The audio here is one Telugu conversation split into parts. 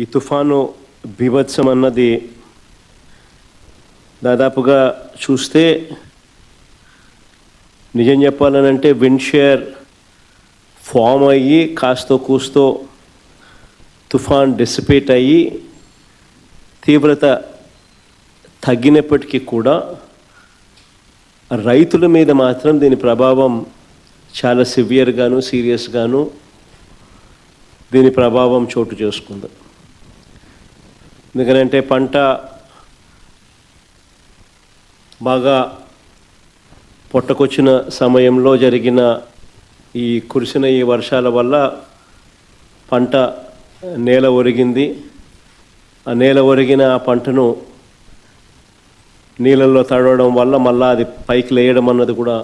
ఈ తుఫాను బీభత్సం అన్నది దాదాపుగా చూస్తే నిజం చెప్పాలనంటే విండ్ షేర్ ఫామ్ అయ్యి కాస్తో కూస్తో తుఫాన్ డిసిపేట్ అయ్యి తీవ్రత తగ్గినప్పటికీ కూడా రైతుల మీద మాత్రం దీని ప్రభావం చాలా సివియర్గాను సీరియస్గాను దీని ప్రభావం చోటు చేసుకుంది. ఎందుకంటే పంట బాగా పొట్టకొచ్చిన సమయంలో జరిగిన కురిసిన ఈ వర్షాల వల్ల పంట నేల ఒరిగింది. ఆ నేల ఒరిగిన ఆ పంటను నీళ్ళల్లో తడవడం వల్ల మళ్ళీ అది పైకి లేయడం అన్నది కూడా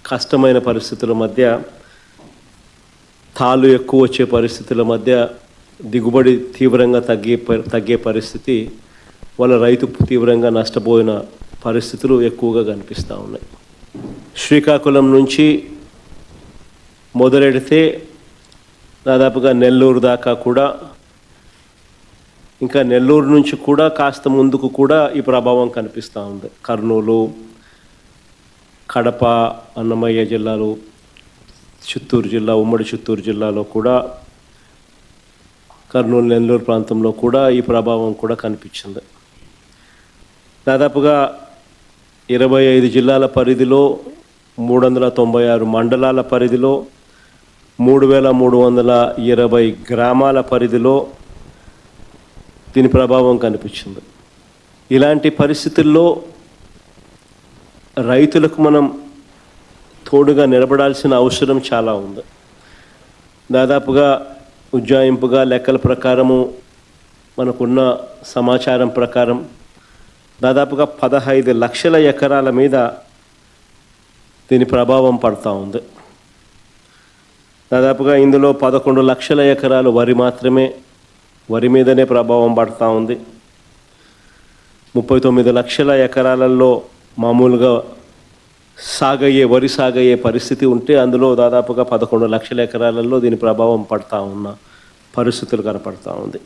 కష్టమైన పరిస్థితుల మధ్య, తాళ్ళు ఎక్కువ వచ్చే పరిస్థితుల మధ్య దిగుబడి తీవ్రంగా తగ్గే పరిస్థితి వల్ల రైతు తీవ్రంగా నష్టపోయిన పరిస్థితులు ఎక్కువగా కనిపిస్తూ ఉన్నాయి. శ్రీకాకుళం నుంచి మొదలెడితే దాదాపుగా నెల్లూరు దాకా కూడా, ఇంకా నెల్లూరు నుంచి కూడా కాస్త ముందుకు కూడా ఈ ప్రభావం కనిపిస్తూ ఉంది. కర్నూలు, కడప, అన్నమయ్య జిల్లాలు, చిత్తూరు జిల్లా, ఉమ్మడి చిత్తూరు జిల్లాలో కూడా, కర్నూలు నెల్లూరు ప్రాంతంలో కూడా ఈ ప్రభావం కూడా కనిపించింది. దాదాపుగా 25 జిల్లాల పరిధిలో, 396 మండలాల పరిధిలో, 3320 గ్రామాల పరిధిలో దీని ప్రభావం కనిపించింది. ఇలాంటి పరిస్థితుల్లో రైతులకు మనం తోడుగా నిలబడాల్సిన అవసరం చాలా ఉంది. దాదాపుగా ఉజ్జాయింపుగా లెక్కల ప్రకారము, మనకున్న సమాచారం ప్రకారం దాదాపుగా 15 లక్షల ఎకరాల మీద దీని ప్రభావం పడుతూ ఉంది. దాదాపుగా ఇందులో 11 లక్షల ఎకరాలు వరి మీదనే ప్రభావం పడుతూ ఉంది. 39 లక్షల ఎకరాలలో మామూలుగా వరి సాగయ్యే పరిస్థితి ఉంటే అందులో దాదాపుగా 11 లక్షల ఎకరాలలో దీని ప్రభావం పడుతూ ఉన్న పరిస్థితులు కనపడుతూ ఉంది.